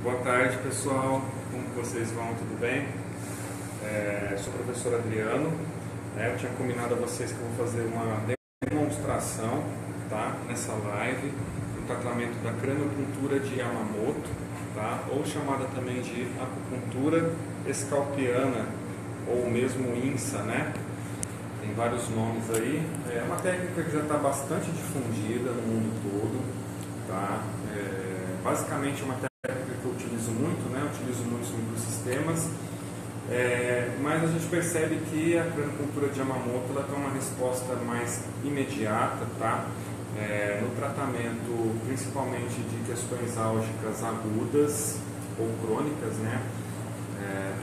Boa tarde, pessoal. Como vocês vão? Tudo bem? Sou o professor Adriano. Eu tinha combinado a vocês que eu vou fazer uma demonstração, tá? Nessa live do tratamento da craniopuntura de Yamamoto, tá? Ou chamada também de acupuntura escalpiana, ou mesmo INSA, né? Tem vários nomes aí. É uma técnica que já está bastante difundida no mundo todo, tá? Basicamente é uma técnica que eu utilizo muito, né? Eu utilizo muitos microsistemas, mas a gente percebe que a craniopuntura de Yamamoto ela tem uma resposta mais imediata, tá? No tratamento principalmente de questões álgicas agudas ou crônicas, né?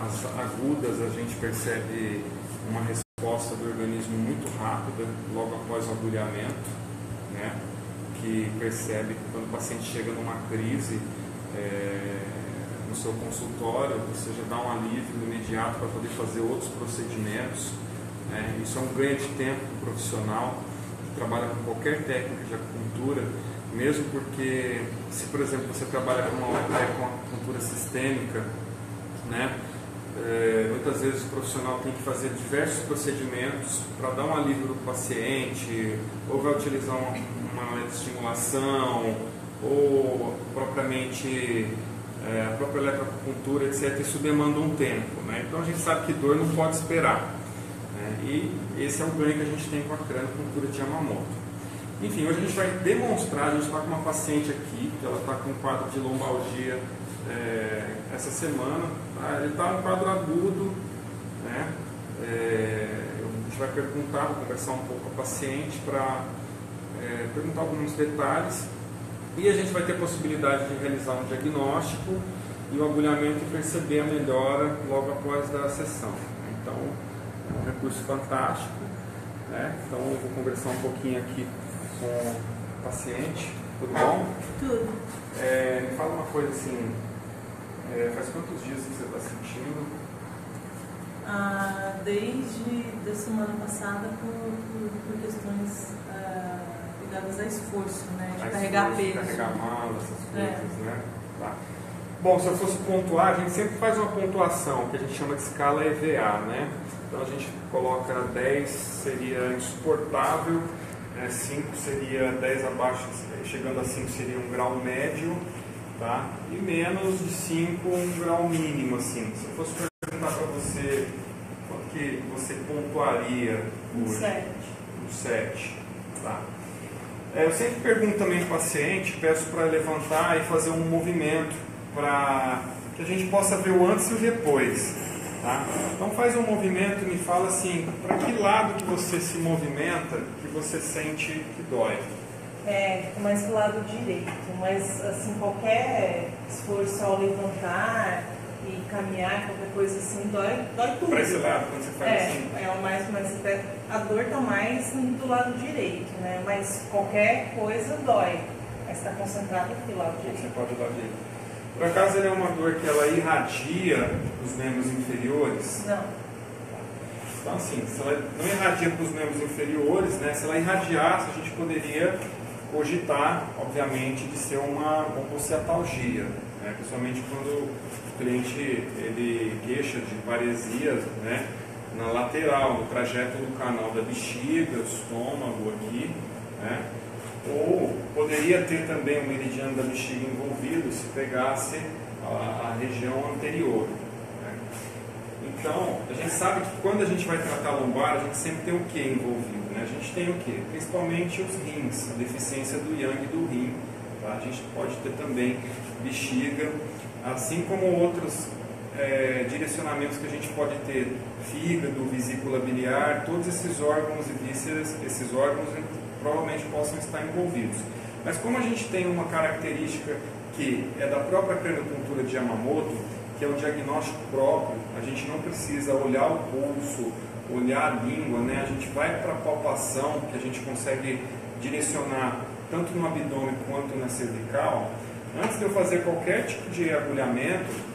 As agudas a gente percebe uma resposta do organismo muito rápida logo após o agulhamento, né? Que percebe que quando o paciente chega numa crise no seu consultório, você já dá um alívio imediato para poder fazer outros procedimentos, né? Isso é um ganho de tempo para o profissional que trabalha com qualquer técnica de acupuntura, mesmo porque se, por exemplo, você trabalha com uma acupuntura sistêmica, né? Muitas vezes o profissional tem que fazer diversos procedimentos para dar um alívio do paciente, ou vai utilizar uma estimulação, ou propriamente a própria eletroacupuntura, etc. Isso demanda um tempo, né? Então a gente sabe que dor não pode esperar, né? E esse é o ganho que a gente tem com a craniopuntura de Yamamoto. Enfim, hoje a gente vai demonstrar, a gente está com uma paciente aqui, que ela está com um quadro de lombalgia essa semana, tá? Ele está um quadro agudo, né? A gente vai perguntar, vou conversar um pouco com a paciente para perguntar alguns detalhes e a gente vai ter a possibilidade de realizar um diagnóstico e o agulhamento e perceber a melhora logo após a sessão. Então, é um recurso fantástico, né? Então, eu vou conversar um pouquinho aqui com o paciente. Tudo bom? Tudo. Me fala uma coisa assim, faz quantos dias que você está sentindo? Desde a semana passada por questões ligadas a esforço, né? De carregar peso. Carregar mala, essas coisas, né? Tá. Bom, se eu fosse pontuar, a gente sempre faz uma pontuação que a gente chama de escala EVA, né? Então a gente coloca 10 seria insuportável, 5 seria 10 abaixo, chegando a 5 seria um grau médio, tá? E menos de 5 um grau mínimo, assim. Se eu fosse perguntar para você quanto que você pontuaria hoje? 7. Um 7, tá? Eu sempre pergunto também para o paciente, peço para levantar e fazer um movimento para que a gente possa ver o antes e o depois, tá? Então faz um movimento e me fala assim, para que lado que você se movimenta que você sente que dói? Mais pro lado direito, mas assim, qualquer esforço ao levantar e caminhar, qualquer coisa assim, dói tudo. Para esse lado, quando você faz assim? A dor está mais do lado direito, né? Mas qualquer coisa dói. Mas está concentrado aqui do lado direito. Você pode dar direito. Por acaso ela é uma dor que ela irradia os membros inferiores? Não. Então assim, se ela não irradia para os membros inferiores, né? Se ela irradiasse, a gente poderia cogitar, obviamente, de ser uma osteotalgia, né? Principalmente quando o cliente ele queixa de paresias, né? Na lateral, no trajeto do canal da bexiga, estômago aqui, né? Ou poderia ter também o meridiano da bexiga envolvido se pegasse a região anterior, né? Então, a gente sabe que quando a gente vai tratar a lombar, a gente sempre tem o que envolvido, né? A gente tem o que? Principalmente os rins, a deficiência do yang do rim, tá? A gente pode ter também bexiga, assim como outros direcionamentos que a gente pode ter, fígado, vesícula biliar, todos esses órgãos e vísceras, esses órgãos provavelmente possam estar envolvidos. Mas como a gente tem uma característica que é da própria craniopuntura de Yamamoto, que é um diagnóstico próprio, a gente não precisa olhar o pulso, olhar a língua, né? A gente vai para a palpação, que a gente consegue direcionar tanto no abdômen quanto na cervical. Antes de eu fazer qualquer tipo de agulhamento,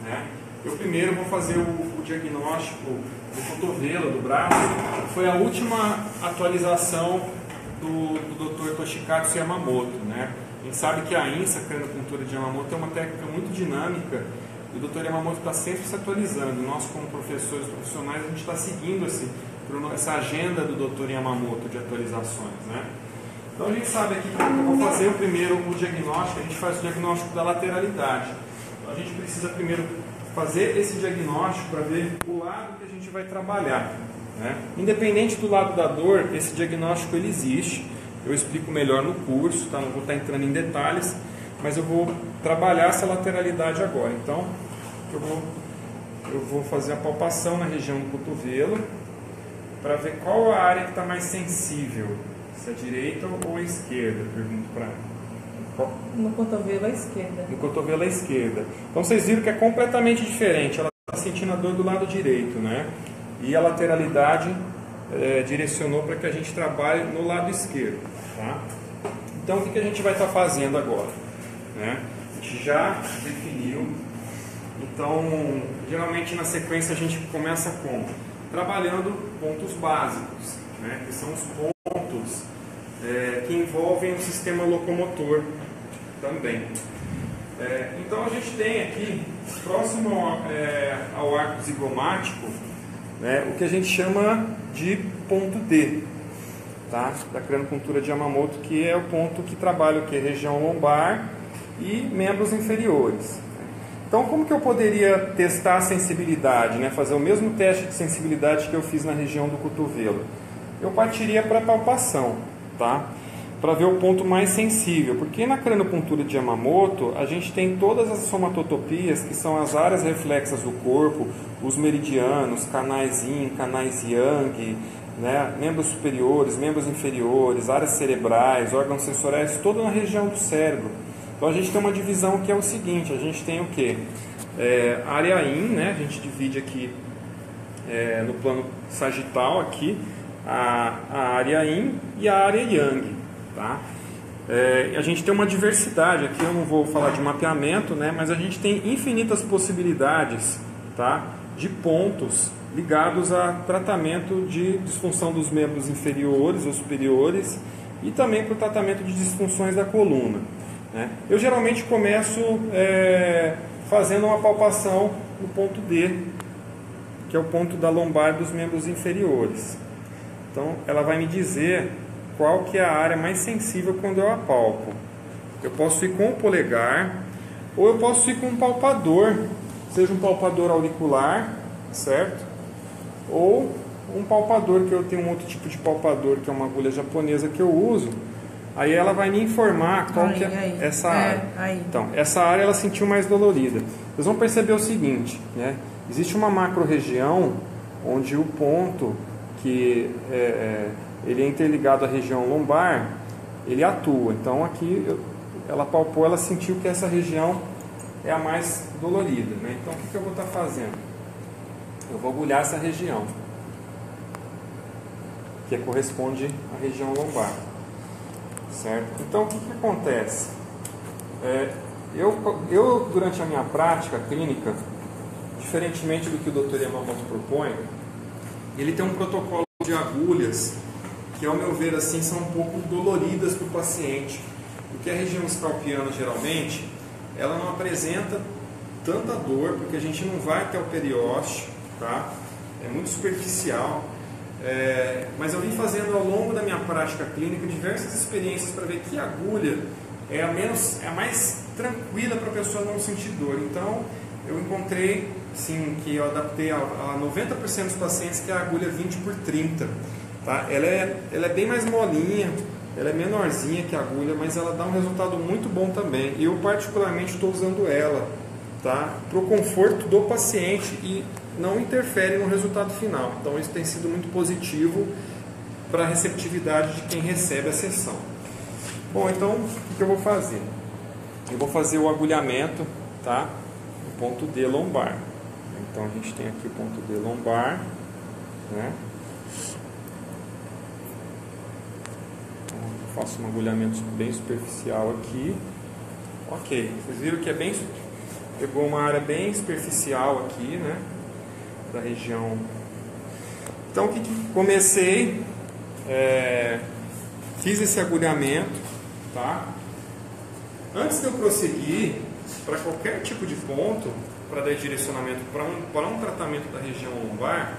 né, eu primeiro vou fazer o diagnóstico do cotovelo, do braço. Foi a última atualização do Dr. Toshikatsu Yamamoto, né? gente sabe que a INSA, a crâniopuntura de Yamamoto, é uma técnica muito dinâmica e o Dr. Yamamoto está sempre se atualizando. Nós, como professores profissionais, a gente está seguindo essa agenda do Dr. Yamamoto de atualizações, né? Então a gente sabe aqui que eu vou fazer primeiro o diagnóstico, a gente faz o diagnóstico da lateralidade. Então a gente precisa primeiro fazer esse diagnóstico para ver o lado que a gente vai trabalhar, né? Independente do lado da dor, esse diagnóstico ele existe. Eu explico melhor no curso, tá? Não vou estar entrando em detalhes, mas eu vou trabalhar essa lateralidade agora. Então eu vou fazer a palpação na região do cotovelo para ver qual a área que está mais sensível. Se é a direita ou a esquerda? Pergunto para ela. No cotovelo à esquerda. No cotovelo à esquerda. Então vocês viram que é completamente diferente. Ela está sentindo a dor do lado direito, né? E a lateralidade direcionou para que a gente trabalhe no lado esquerdo, tá? Então o que a gente vai estar fazendo agora, né? A gente já definiu. Então geralmente na sequência a gente começa trabalhando pontos básicos, né? Que são os pontos que envolvem o sistema locomotor também. Então a gente tem aqui, próximo ao arco zigomático, né, o que a gente chama de ponto D, tá? Da crâniopuntura de Yamamoto, que é o ponto que trabalha o que? Região lombar e membros inferiores. Então como que eu poderia testar a sensibilidade, né? Fazer o mesmo teste de sensibilidade que eu fiz na região do cotovelo? Eu partiria para a palpação, tá? Para ver o ponto mais sensível, porque na crâniopuntura de Yamamoto a gente tem todas as somatotopias, que são as áreas reflexas do corpo, os meridianos, canais Yin, canais Yang, né? Membros superiores, membros inferiores, áreas cerebrais, órgãos sensoriais, toda na região do cérebro. Então a gente tem uma divisão que é o seguinte: a gente tem o que? Área Yin, né? A gente divide aqui no plano sagital aqui a área Yin e a área Yang, tá? A gente tem uma diversidade aqui, eu não vou falar de mapeamento, né? Mas a gente tem infinitas possibilidades, tá? De pontos ligados a tratamento de disfunção dos membros inferiores ou superiores e também para o tratamento de disfunções da coluna, né? Eu geralmente começo fazendo uma palpação no ponto D, que é o ponto da lombar dos membros inferiores. Então ela vai me dizer qual que é a área mais sensível quando eu apalpo. Eu posso ir com o polegar ou eu posso ir com um palpador, seja um palpador auricular, certo? Ou um palpador, que eu tenho um outro tipo de palpador, que é uma agulha japonesa que eu uso. Aí ela vai me informar qual que é essa área. Então, essa área ela sentiu mais dolorida. Vocês vão perceber o seguinte, né? Existe uma macro-região onde o ponto que ele é interligado à região lombar, ele atua. Então aqui ela palpou, ela sentiu que essa região é a mais dolorida, né? Então o que eu vou estar fazendo? Eu vou agulhar essa região, que corresponde à região lombar, certo? Então o que acontece? Eu durante a minha prática clínica, diferentemente do que o Dr. Yamamoto propõe, ele tem um protocolo de agulhas que, ao meu ver, assim, são um pouco doloridas para o paciente, porque a região escalpiana, geralmente, ela não apresenta tanta dor, porque a gente não vai até o periósteo, tá? É muito superficial, mas eu vim fazendo ao longo da minha prática clínica diversas experiências para ver que agulha é a mais tranquila para a pessoa não sentir dor. Então, eu encontrei, sim, que eu adaptei a 90% dos pacientes, que é a agulha 20x30. Tá? Ela é bem mais molinha, ela é menorzinha que a agulha, mas ela dá um resultado muito bom também. E eu particularmente estou usando ela, tá? Para o conforto do paciente e não interfere no resultado final. Então isso tem sido muito positivo para a receptividade de quem recebe a sessão. Bom, então o que eu vou fazer? Eu vou fazer o agulhamento, tá? No ponto D lombar. Então a gente tem aqui o ponto D lombar, né? Faço um agulhamento bem superficial aqui. Ok, vocês viram que pegou uma área bem superficial aqui, né? Da região. Então, o que comecei? Fiz esse agulhamento, tá? Antes de eu prosseguir para qualquer tipo de ponto, para dar direcionamento para um tratamento da região lombar,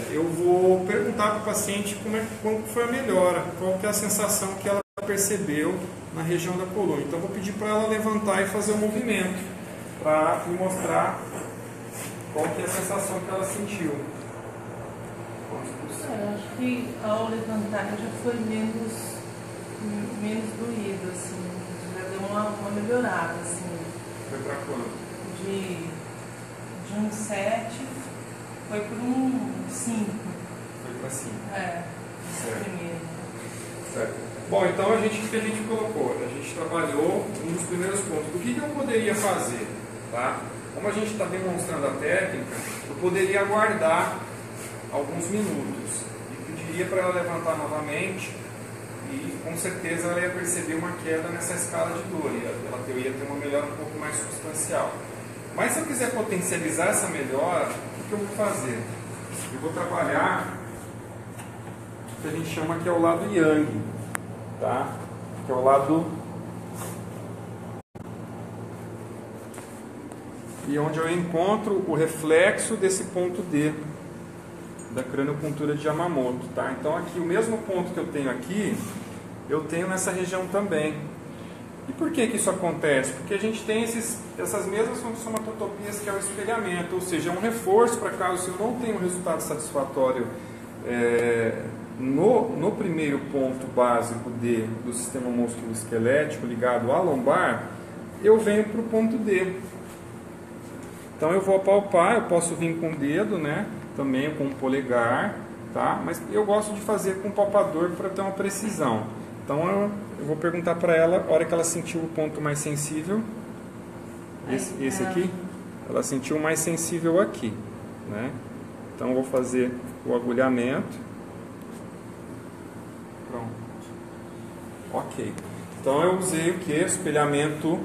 eu vou perguntar para o paciente como foi a melhora, qual que é a sensação que ela percebeu na região da coluna. Então, eu vou pedir para ela levantar e fazer um movimento para me mostrar qual que é a sensação que ela sentiu. Eu acho que ao levantar já foi menos doído, assim, já deu uma melhorada, assim. Foi para quanto? De um 7 foi para um 5. Foi para 5. Certo. Primeiro. Certo. Bom, então o que a gente colocou? A gente trabalhou um dos primeiros pontos. O que eu poderia fazer? Tá? Como a gente está demonstrando a técnica, eu poderia aguardar alguns minutos e pediria para ela levantar novamente e com certeza ela ia perceber uma queda nessa escala de dor e ela ia ter uma melhora um pouco mais substancial. Mas se eu quiser potencializar essa melhora, o que eu vou fazer? Eu vou trabalhar o que a gente chama que é o lado Yang, tá? Que é o lado e onde eu encontro o reflexo desse ponto D da craniopuntura de Yamamoto, tá? Então aqui o mesmo ponto que eu tenho aqui, eu tenho nessa região também. E por que isso acontece? Porque a gente tem essas mesmas somatotopias que é o espelhamento, ou seja, é um reforço para caso se eu não tenho um resultado satisfatório no primeiro ponto básico D do sistema musculoesquelético ligado à lombar, eu venho para o ponto D. Então eu vou apalpar, eu posso vir com o dedo, né? Também com o polegar, tá? Mas eu gosto de fazer com o palpador para ter uma precisão. Então eu vou perguntar para ela, a hora que ela sentiu o ponto mais sensível, esse aqui, ela sentiu o mais sensível aqui, né? Então eu vou fazer o agulhamento. Pronto. Ok. Então eu usei o que? Espelhamento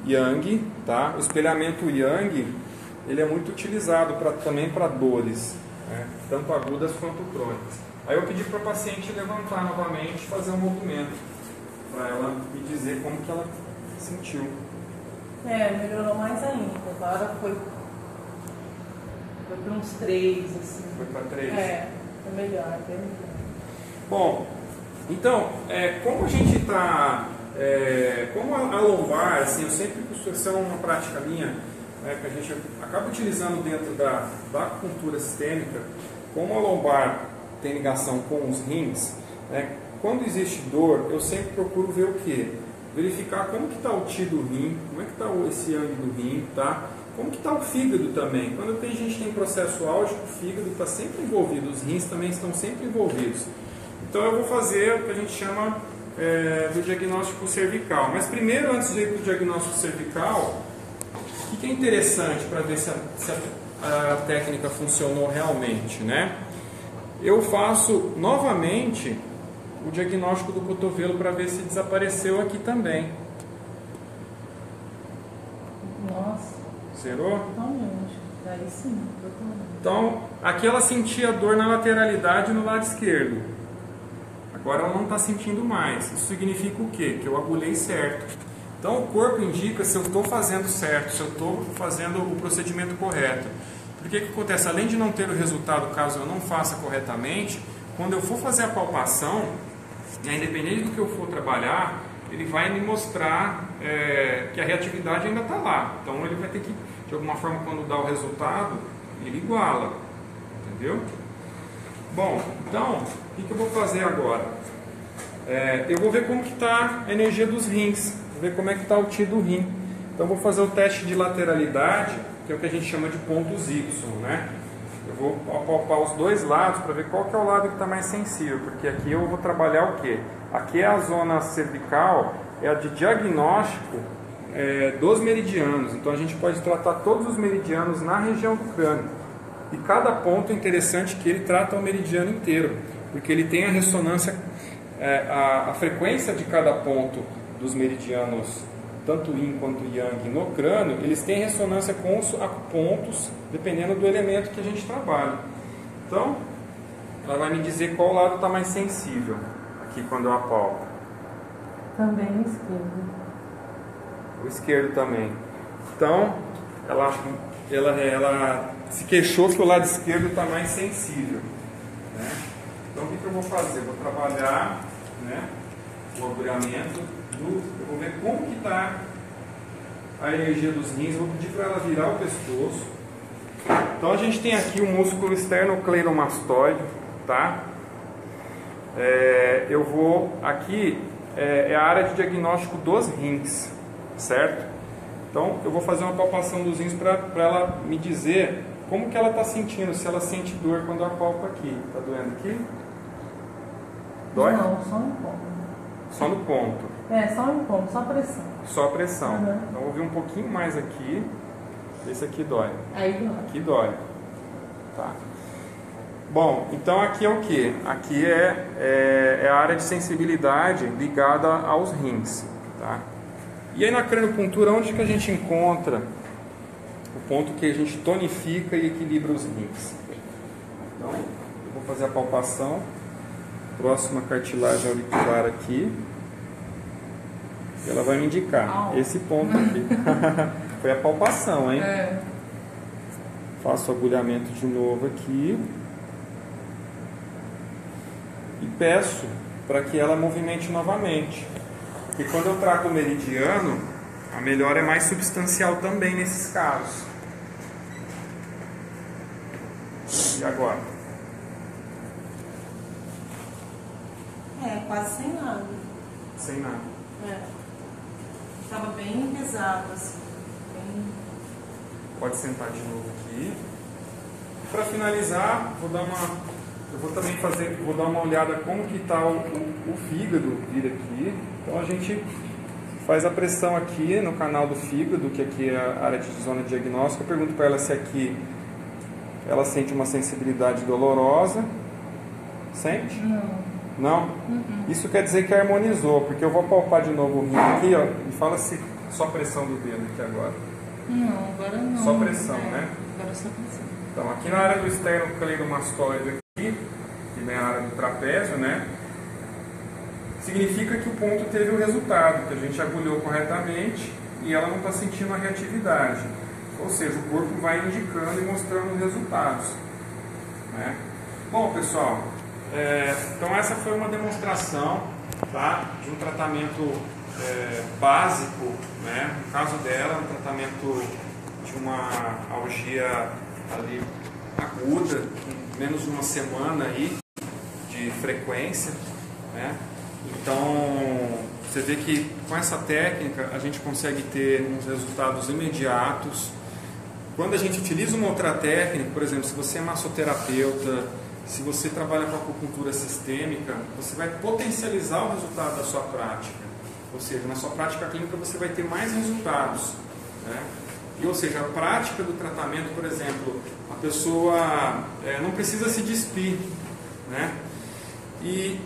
Yang, tá? O espelhamento Yang, ele é muito utilizado também para dores, né? Tanto agudas quanto crônicas. Aí eu pedi para a paciente levantar novamente, fazer um movimento, para ela me dizer como que ela sentiu. Melhorou mais ainda. Agora foi para uns 3, assim. Foi para 3? Foi melhor, bem melhor. Bom, então, como a gente está... como a lombar, assim, eu sempre isso é uma prática minha, né, que a gente acaba utilizando dentro da acupuntura sistêmica, como a lombar tem ligação com os rins, né, quando existe dor, eu sempre procuro ver o quê? Verificar como que está o Ti do rim, como é que está esse Yang do rim, tá? Como que está o fígado também. Quando a gente tem processo álgico, o fígado está sempre envolvido, os rins também estão sempre envolvidos. Então eu vou fazer o que a gente chama do diagnóstico cervical. Mas primeiro, antes de ir para o diagnóstico cervical, o que é interessante para ver se a técnica funcionou realmente, né? Eu faço novamente o diagnóstico do cotovelo para ver se desapareceu aqui também. Nossa. Zerou? Totalmente. Daí sim, totalmente. Então, aqui ela sentia dor na lateralidade e no lado esquerdo. Agora ela não está sentindo mais. Isso significa o quê? Que eu agulhei certo. Então o corpo indica se eu estou fazendo certo, se eu estou fazendo o procedimento correto. Porque o que acontece? Além de não ter o resultado caso eu não faça corretamente, quando eu for fazer a palpação, independente do que eu for trabalhar, ele vai me mostrar que a reatividade ainda está lá. Então ele vai ter que, de alguma forma, quando dá o resultado, ele iguala. Entendeu? Bom, então, o que eu vou fazer agora? Eu vou ver como que está a energia dos rins, vou ver como é que está o Ti do rim. Então vou fazer o teste de lateralidade, que é o que a gente chama de pontos Y, né? Eu vou apalpar os dois lados para ver qual que é o lado que está mais sensível, porque aqui eu vou trabalhar o quê? Aqui é a zona cervical, é a de diagnóstico dos meridianos. Então a gente pode tratar todos os meridianos na região do crânio. E cada ponto é interessante que ele trata o meridiano inteiro, porque ele tem a ressonância, a frequência de cada ponto dos meridianos, tanto Yin quanto Yang no crânio, eles têm ressonância com os acupontos, dependendo do elemento que a gente trabalha. Então, ela vai me dizer qual lado está mais sensível, aqui quando eu apalpo. Também esquerdo. O esquerdo também. Então, ela se queixou que o lado esquerdo está mais sensível, né? Então, o que eu vou fazer? Eu vou trabalhar, né, o agulhamento eu vou ver como que está a energia dos rins. Vou pedir para ela virar o pescoço. Então, a gente tem aqui o músculo esternocleidomastoide, tá? Eu vou aqui, é a área de diagnóstico dos rins, certo? Então eu vou fazer uma palpação dos rins para ela me dizer como que ela está sentindo, se ela sente dor quando apalpa aqui. Está doendo aqui? Dói? Não, só no ponto. Só no ponto? Só no ponto, só pressão. Só pressão. Uhum. Então eu vou vir um pouquinho mais aqui. Esse aqui dói. Aí dói. Aqui dói. Tá. Bom, então aqui é o que? Aqui é a área de sensibilidade ligada aos rins, tá? E aí na craniopuntura, onde que a gente encontra o ponto que a gente tonifica e equilibra os rins? Então, eu vou fazer a palpação, próxima cartilagem auricular aqui, e ela vai me indicar esse ponto aqui. Foi a palpação, hein? Faço o agulhamento de novo aqui. E peço para que ela movimente novamente. Porque quando eu trato o meridiano, a melhora é mais substancial também nesses casos. E agora? Quase sem nada. Sem nada. Estava bem pesado, assim. Pode sentar de novo aqui. Para finalizar, vou dar uma olhada como que está o fígado vir aqui. Então a gente faz a pressão aqui no canal do fígado, que aqui é a área de zona de diagnóstico. Eu pergunto para ela se aqui ela sente uma sensibilidade dolorosa. Sente? Não? Isso quer dizer que harmonizou, porque eu vou palpar de novo o rim aqui, ó, e fala se só pressão do dedo aqui agora. Não, agora não. Só pressão, né? Agora só pressão. Então, aqui na área do esternocleidomastoide aqui, que vem a área do trapézio, né? Significa que o ponto teve o resultado, que a gente agulhou corretamente e ela não está sentindo a reatividade. Ou seja, o corpo vai indicando e mostrando os resultados, né? Bom, pessoal, então essa foi uma demonstração, tá, de um tratamento básico, né? No caso dela, um tratamento de uma algia ali aguda, com menos de uma semana aí de frequência, né? Então você vê que com essa técnica a gente consegue ter uns resultados imediatos. Quando a gente utiliza uma outra técnica, por exemplo, se você é massoterapeuta, se você trabalha com acupuntura sistêmica, você vai potencializar o resultado da sua prática. Ou seja, na sua prática clínica você vai ter mais resultados, né? E, ou seja, a prática do tratamento, por exemplo, a pessoa não precisa se despir, né? E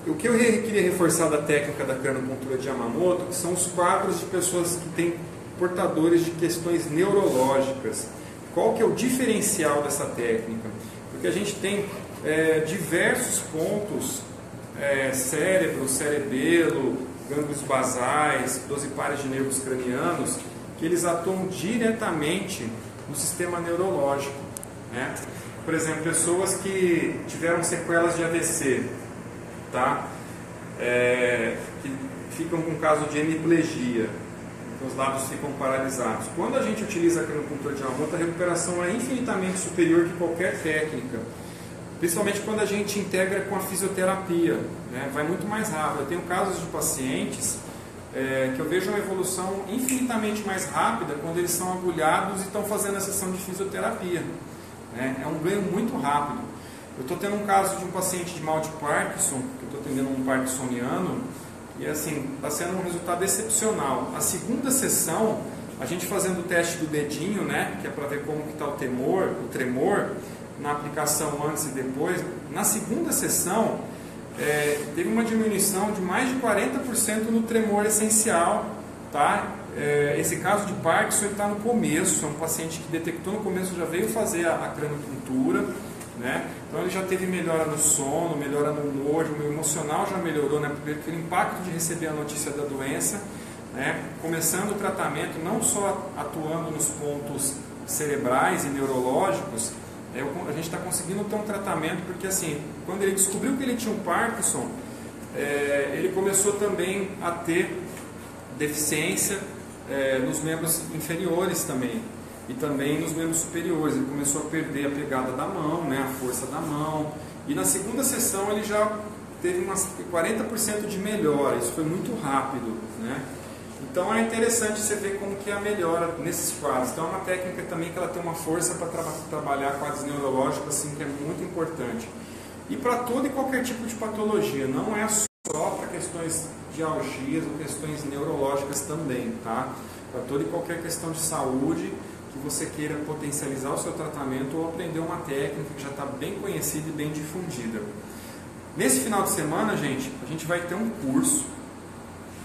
o que eu queria reforçar da técnica da craniopuntura de Yamamoto, que são os quadros de pessoas que têm portadores de questões neurológicas. Qual que é o diferencial dessa técnica? Porque a gente tem diversos pontos, cérebro, cerebelo, gânglios basais, 12 pares de nervos cranianos, que eles atuam diretamente no sistema neurológico, né? Por exemplo, pessoas que tiveram sequelas de AVC, tá? Que ficam com caso de hemiplegia, então os lábios ficam paralisados. Quando a gente utiliza a craniopuntura de Yamamoto, a recuperação é infinitamente superior que qualquer técnica, principalmente quando a gente integra com a fisioterapia, né? Vai muito mais rápido. Eu tenho casos de pacientes que eu vejo uma evolução infinitamente mais rápida quando eles são agulhados e estão fazendo a sessão de fisioterapia, né? É um ganho muito rápido. Eu estou tendo um caso de um paciente de mal de Parkinson, que eu estou atendendo um parkinsoniano, e assim, está sendo um resultado excepcional. A segunda sessão, a gente fazendo o teste do dedinho, né, que é para ver como está o tremor, na aplicação antes e depois, na segunda sessão, teve uma diminuição de mais de 40% no tremor essencial, tá? Esse caso de Parkinson está no começo, é um paciente que detectou no começo, já veio fazer a craniopuntura, né? Então ele já teve melhora no sono, melhora no humor, o emocional já melhorou, né? Pelo impacto de receber a notícia da doença, né, começando o tratamento, não só atuando nos pontos cerebrais e neurológicos, a gente está conseguindo ter um tratamento, porque assim, quando ele descobriu que ele tinha um Parkinson, ele começou também a ter deficiência nos membros inferiores também, e também nos membros superiores. Ele começou a perder a pegada da mão, né, a força da mão, e na segunda sessão ele já teve umas 40% de melhora. Isso foi muito rápido, né? Então é interessante você ver como que é a melhora nesses quadros. Então é uma técnica também que ela tem uma força para trabalhar quadros neurológicos, assim, que é muito importante. E para todo e qualquer tipo de patologia, não é só para questões de algias ou questões neurológicas também, tá? Para toda e qualquer questão de saúde que você queira potencializar o seu tratamento ou aprender uma técnica que já está bem conhecida e bem difundida. Nesse final de semana, gente, a gente vai ter um curso,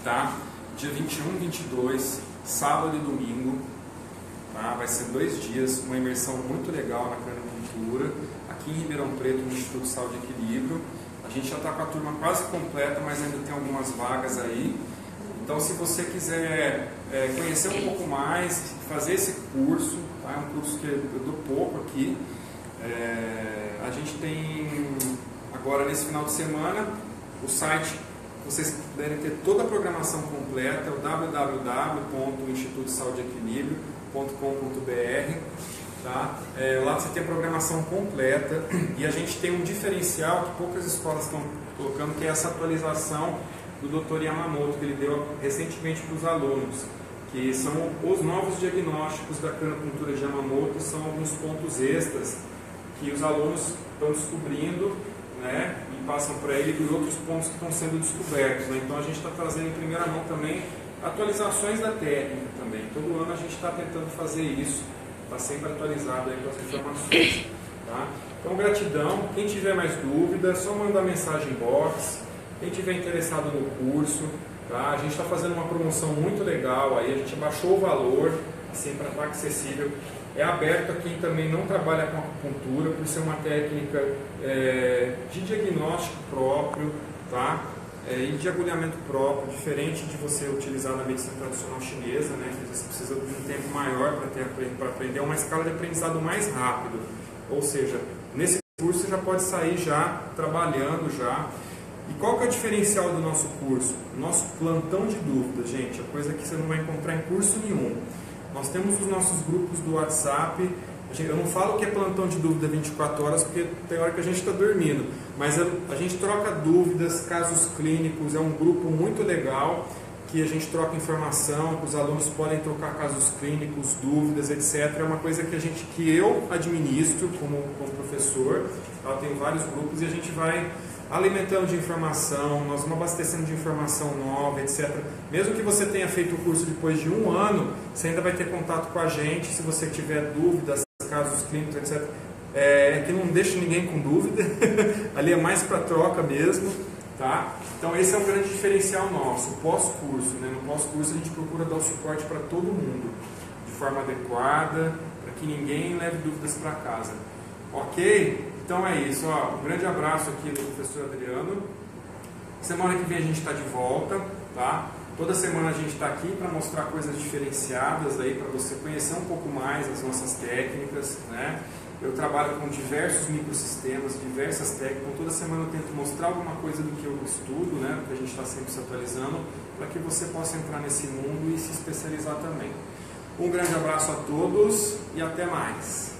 tá? Dia 21, 22, sábado e domingo, tá? Vai ser 2 dias, uma imersão muito legal na crâniopuntura, aqui em Ribeirão Preto, no Instituto Saúde e Equilíbrio. A gente já está com a turma quase completa, mas ainda tem algumas vagas aí. Então, se você quiser conhecer um pouco mais, fazer esse curso, tá? É um curso que eu dou pouco aqui. A gente tem agora, nesse final de semana, o site, vocês puderem ter toda a programação completa, o www.institutosaudeequilibrio.com.br, tá? Lá você tem a programação completa, e a gente tem um diferencial que poucas escolas estão colocando, que é essa atualização do Dr. Yamamoto, que ele deu recentemente para os alunos, que são os novos diagnósticos da crâniopuntura de Yamamoto, são alguns pontos extras que os alunos estão descobrindo, né, e passam para ele por outros pontos que estão sendo descobertos, né? Então a gente está trazendo em primeira mão também atualizações da técnica também. Todo ano a gente está tentando fazer isso, está sempre atualizado aí com as informações, tá? Então gratidão. Quem tiver mais dúvidas, só mandar mensagem inbox. Quem tiver interessado no curso, tá? A gente está fazendo uma promoção muito legal aí, a gente baixou o valor, assim, para estar acessível. É aberto a quem também não trabalha com acupuntura, por ser uma técnica de diagnóstico próprio, tá? E de agulhamento próprio, diferente de você utilizar na medicina tradicional chinesa, né? Que você precisa de um tempo maior para aprender, uma escala de aprendizado mais rápido. Ou seja, nesse curso você já pode sair já trabalhando já. E qual que é o diferencial do nosso curso? Nosso plantão de dúvidas, gente, é coisa que você não vai encontrar em curso nenhum. Nós temos os nossos grupos do WhatsApp. Eu não falo que é plantão de dúvida 24 horas, porque tem hora que a gente está dormindo. Mas a gente troca dúvidas, casos clínicos. É um grupo muito legal, que a gente troca informação, que os alunos podem trocar casos clínicos, dúvidas, etc. É uma coisa que eu administro como professor. Eu tenho vários grupos e a gente vai alimentando de informação, nós vamos abastecendo de informação nova, etc. Mesmo que você tenha feito o curso depois de 1 ano, você ainda vai ter contato com a gente, se você tiver dúvidas, casos clínicos, etc. Que não deixa ninguém com dúvida, ali é mais para troca mesmo, tá? Então esse é um grande diferencial nosso, o pós-curso, né? No pós-curso a gente procura dar o suporte para todo mundo, de forma adequada, para que ninguém leve dúvidas para casa. Ok? Então é isso, ó, um grande abraço aqui do professor Adriano. Semana que vem a gente está de volta, tá? Toda semana a gente está aqui para mostrar coisas diferenciadas aí, para você conhecer um pouco mais as nossas técnicas, né? Eu trabalho com diversos microsistemas, diversas técnicas, então toda semana eu tento mostrar alguma coisa do que eu estudo, né? Porque a gente está sempre se atualizando, para que você possa entrar nesse mundo e se especializar também. Um grande abraço a todos e até mais!